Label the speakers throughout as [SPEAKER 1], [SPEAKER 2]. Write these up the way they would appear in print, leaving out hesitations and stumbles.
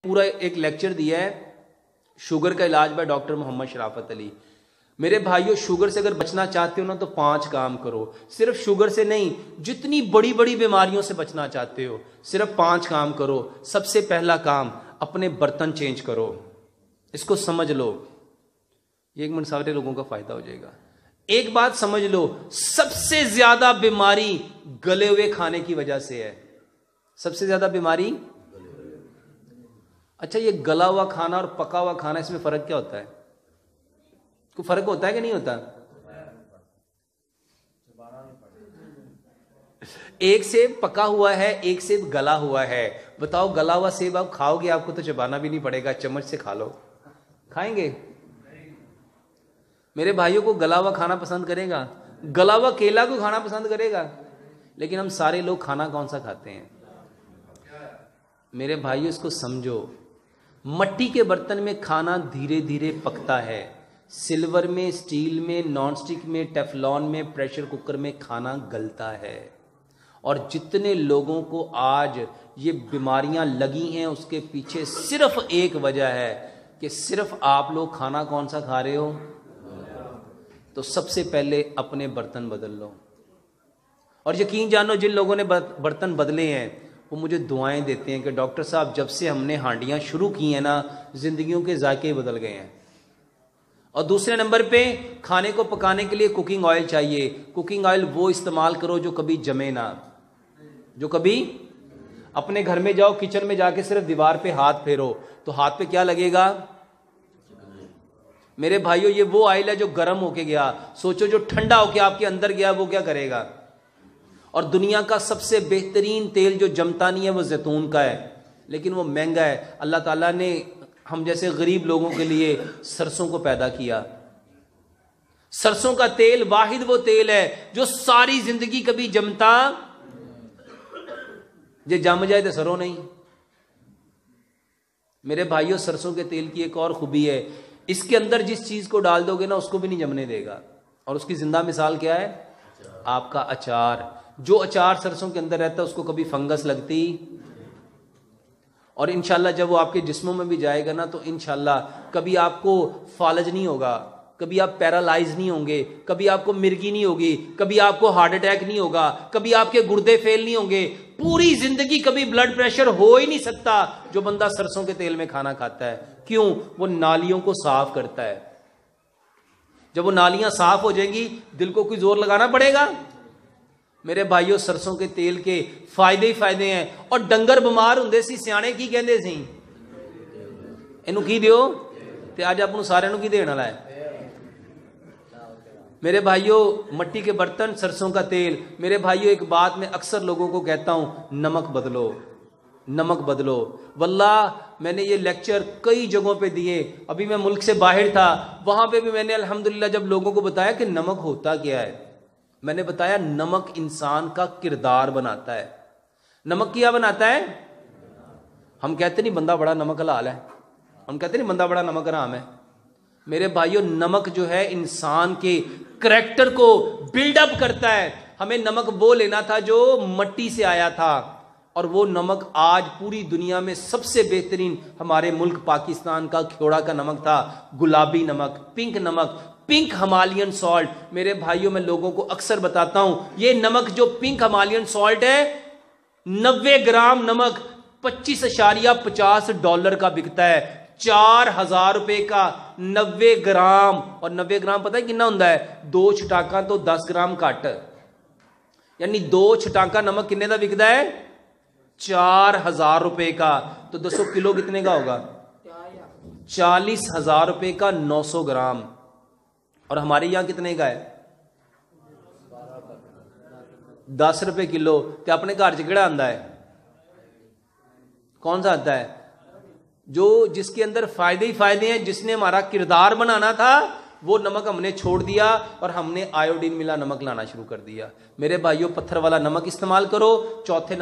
[SPEAKER 1] پورا ایک لیکچر دیا ہے شوگر کا علاج بائی ڈاکٹر محمد شرافت علی. میرے بھائیوں شوگر سے اگر بچنا چاہتے ہو نا تو 5 کام کرو. صرف شوگر سے نہیں, جتنی بڑی بڑی بیماریوں سے بچنا چاہتے ہو صرف 5 کام کرو. سب سے پہلا کام اپنے برتن چینج کرو. اس کو سمجھ لو, یہ 1 منٹ سارے لوگوں کا فائدہ ہو جائے گا. ایک بات سمجھ لو, سب سے زیادہ بیماری گلے ہوئے کھانے کی وجہ سے ہے. سب سے زیادہ بیماری. اچھا یہ گلا ہوا کھانا اور پکا ہوا کھانا, اس میں فرق کیا ہوتا ہے؟ کوئی فرق ہوتا ہے کہ نہیں ہوتا؟ ایک سیب پکا ہوا ہے, ایک سیب گلا ہوا ہے. بتاؤ گلا ہوا سیب آپ کھاؤ گے, آپ کو تو چبانا بھی نہیں پڑے گا, چمچ سے کھا لو. کھائیں گے؟ میرے بھائیوں کو گلا ہوا کھانا پسند کرے گا؟ گلا ہوا کیلا کو کھانا پسند کرے گا؟ لیکن ہم سارے لوگ کھانا کون سا کھاتے ہیں؟ میرے بھائیوں اس کو سمجھو, مٹی کے برتن میں کھانا دھیرے دھیرے پکتا ہے. سلور میں, سٹیل میں, نان سٹک میں, ٹیفلون میں, پریشر کوکر میں کھانا گلتا ہے. اور جتنے لوگوں کو آج یہ بیماریاں لگی ہیں اس کے پیچھے صرف ایک وجہ ہے کہ صرف آپ لوگ کھانا کون سا کھا رہے ہو. تو سب سے پہلے اپنے برتن بدل لو. اور یقین جانو جن لوگوں نے برتن بدلے ہیں وہ مجھے دعائیں دیتے ہیں کہ ڈاکٹر صاحب جب سے ہم نے ہانڈیاں شروع کی ہیں نا زندگیوں کے ذائقے بدل گئے ہیں. اور دوسرے نمبر پہ کھانے کو پکانے کے لیے کوکنگ آئل چاہیے. کوکنگ آئل وہ استعمال کرو جو کبھی جمے نہ, جو کبھی. اپنے گھر میں جاؤ, کچن میں جا کے صرف دیوار پہ ہاتھ پھیرو تو ہاتھ پہ کیا لگے گا؟ میرے بھائیوں یہ وہ آئل ہے جو گرم ہو کے گیا. سوچو جو ٹھنڈا ہو کے آپ کے اندر گیا وہ کیا کرے گا؟ اور دنیا کا سب سے بہترین تیل جو جمتا نہیں ہے وہ زیتون کا ہے, لیکن وہ مہنگا ہے. اللہ تعالیٰ نے ہم جیسے غریب لوگوں کے لیے سرسوں کو پیدا کیا. سرسوں کا تیل واحد وہ تیل ہے جو ساری زندگی کبھی جمتا, یہ جم جائے تو سرو نہیں. میرے بھائیوں سرسوں کے تیل کی ایک اور خوبی ہے, اس کے اندر جس چیز کو ڈال دو گے نا اس کو بھی نہیں جمنے دے گا. اور اس کی زندہ مثال کیا ہے؟ آپ کا اچار. جو اچار سرسوں کے اندر رہتا ہے اس کو کبھی فنگس لگتی, اور انشاءاللہ جب وہ آپ کے جسموں میں بھی جائے گا نا تو انشاءاللہ کبھی آپ کو فالج نہیں ہوگا, کبھی آپ پیرالائز نہیں ہوں گے, کبھی آپ کو مرگی نہیں ہوگی, کبھی آپ کو ہارٹ اٹیک نہیں ہوگا, کبھی آپ کے گردے فیل نہیں ہوں گے. پوری زندگی کبھی بلڈ پریشر ہو ہی نہیں سکتا جو بندہ سرسوں کے تیل میں کھانا کھاتا ہے. کیوں؟ وہ نالیوں کو صاف کرتا ہے. جب وہ نالیاں صاف ہو جائیں گی دل کو کوئی زور لگانا پڑے گا؟ میرے بھائیوں سرسوں کے تیل کے فائدے ہی فائدے ہیں. اور ڈنگر بیمار ہوندے سی سیانے کی کہندے سی اینو کی دیو تے اج اپن سارے نو کی دین والا ہے. میرے بھائیوں مٹی کے برتن, سرسوں کا تیل. میرے بھائیوں ایک بات میں اکثر لوگوں کو کہتا ہوں, نمک بدلو, نمک بدلو. واللہ میں نے یہ لیکچر کئی جگہوں پہ دیے. ابھی میں ملک سے باہر تھا, وہاں پہ بھی میں نے الحمدللہ جب لوگوں کو بتایا کہ نمک ہوتا کیا ہے, میں نے بتایا نمک انسان کا کردار بناتا ہے. نمک کیا بناتا ہے؟ ہم کہتے نہیں بندہ بڑا نمک حلال ہے, ہم کہتے نہیں بندہ بڑا نمک حرام ہے. میرے بھائیوں نمک جو ہے انسان کے کریکٹر کو بلڈ اپ کرتا ہے. ہمیں نمک وہ لینا تھا جو مٹی سے آیا تھا, اور وہ نمک آج پوری دنیا میں سب سے بہترین ہمارے ملک پاکستان کا کھیوڑا کا نمک تھا, گلابی نمک, پنک نمک, پنک ہمالین سالٹ. میرے بھائیوں میں لوگوں کو اکثر بتاتا ہوں یہ نمک جو پنک ہمالین سالٹ ہے 90 گرام نمک $25.50 کا بکتا ہے, 4,000 روپے کا 90 گرام. اور 90 گرام پتہ ہے کتنا ہوتا ہے؟ 2 چھٹاکاں تو 10 گرام کٹ, یعنی 2 چھٹاکاں نمک کتنے کا بکتا ہے؟ 4,000 روپے کا. تو 200 کلو کتنے کا ہوگا؟ 40,000 روپے کا 900 گرام. اور ہمارے یہاں کتنے کا ہے؟ 10 روپے کلو. تے اپنے گھر چکڑا آتا ہے, کون سا آتا ہے؟ جو جس کے اندر فائدے ہی فائدے ہیں. جس نے ہمارا کردار بنانا تھا وہ نمک ہم نے چھوڑ دیا اور ہم نے آیوڈین ملا نمک لانا شروع کر دیا. میرے بھائیوں پتھر والا نمک استعمال کرو. چوتھے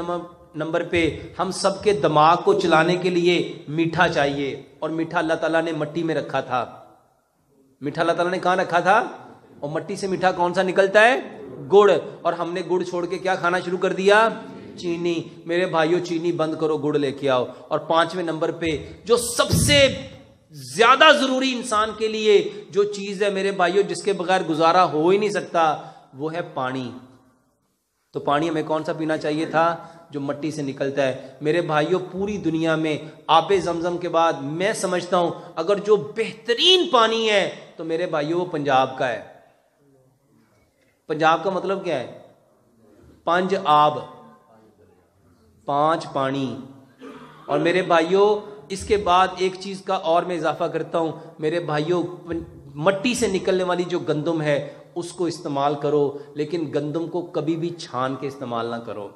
[SPEAKER 1] نمبر پہ ہم سب کے دماغ کو چلانے کے لیے میٹھا چاہیے, اور میٹھا اللہ تعالیٰ نے مٹی میں رکھا تھا. میٹھا اللہ تعالیٰ نے کہاں رکھا تھا؟ اور مٹی سے میٹھا کون سا نکلتا ہے؟ گڑ. اور ہم نے گڑ چھوڑ کے کیا کھانا شروع کر دیا؟ چینی. میرے بھائیوں چینی بند کرو, گڑ لے کے آؤ. اور 5ویں نمبر پہ جو سب سے زیادہ ضروری انسان کے لیے جو چیز ہے میرے بھائیوں, جس کے بغیر گزارا ہو ہی نہیں سکتا, وہ ہے پانی. تو پانی ہمیں کون سا پینا چاہیے تھا؟ جو مٹی سے نکلتا ہے. میرے بھائیوں پوری دنیا میں آب زمزم کے بعد میں سمجھتا ہوں اگر جو بہترین پانی ہے تو میرے بھائیوں وہ پنجاب کا ہے. پنجاب کا مطلب کیا ہے؟ 5 آب, 5 پانی. اور میرے بھائیوں اس کے بعد ایک چیز کا اور میں اضافہ کرتا ہوں, میرے بھائیوں مٹی سے نکلنے والی جو گندم ہے اس کو استعمال کرو, لیکن گندم کو کبھی بھی چھان کے استعمال نہ کرو.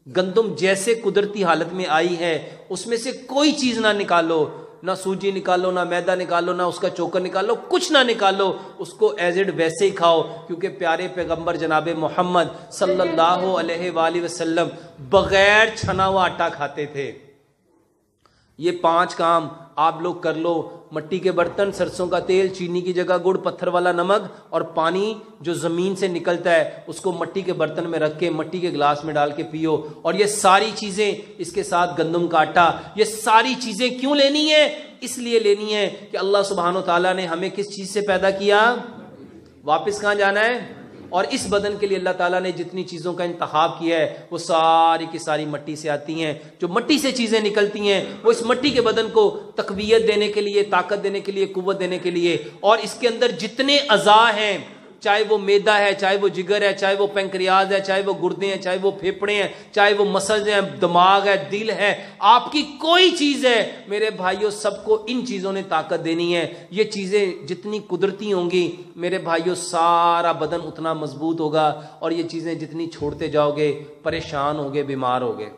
[SPEAKER 1] گندم جیسے قدرتی حالت میں آئی ہے اس میں سے کوئی چیز نہ نکالو, نہ سوجی نکالو, نہ میدا نکالو, نہ اس کا چوکر نکالو, کچھ نہ نکالو, اس کو ایز اٹ ویسے ہی کھاؤ. کیونکہ پیارے پیغمبر جناب محمد صلی اللہ علیہ وآلہ وسلم بغیر چھنا ہوا آٹا کھاتے تھے. یہ 5 کام آپ لوگ کر لو. مٹی کے برتن, سرسوں کا تیل, چینی کی جگہ گڑ, پتھر والا نمک, اور پانی جو زمین سے نکلتا ہے اس کو مٹی کے برتن میں رکھ کے مٹی کے گلاس میں ڈال کے پیو. اور یہ ساری چیزیں اس کے ساتھ گندم کا آٹا, یہ ساری چیزیں کیوں لینی ہے؟ اس لیے لینی ہے کہ اللہ سبحانہ و تعالیٰ نے ہمیں کس چیز سے پیدا کیا؟ واپس کہاں جانا ہے؟ اور اس بدن کے لیے اللہ تعالیٰ نے جتنی چیزوں کا انتخاب کیا ہے وہ ساری کی ساری مٹی سے آتی ہیں. جو مٹی سے چیزیں نکلتی ہیں وہ اس مٹی کے بدن کو تقویت دینے کے لیے, طاقت دینے کے لیے, قوت دینے کے لیے. اور اس کے اندر جتنے اعضاء ہیں, چاہے وہ میدا ہے, چاہے وہ جگر ہے, چاہے وہ پینکریاز ہے, چاہے وہ گردے ہیں, چاہے وہ پھیپھڑے ہیں, چاہے وہ مسلز ہیں, دماغ ہے, دل ہے, آپ کی کوئی چیز ہے میرے بھائیوں, سب کو ان چیزوں نے طاقت دینی ہے. یہ چیزیں جتنی قدرتی ہوں گی میرے بھائیوں سارا بدن اتنا مضبوط ہوگا, اور یہ چیزیں جتنی چھوڑتے جاؤ گے پریشان ہوگے, بیمار ہوگے.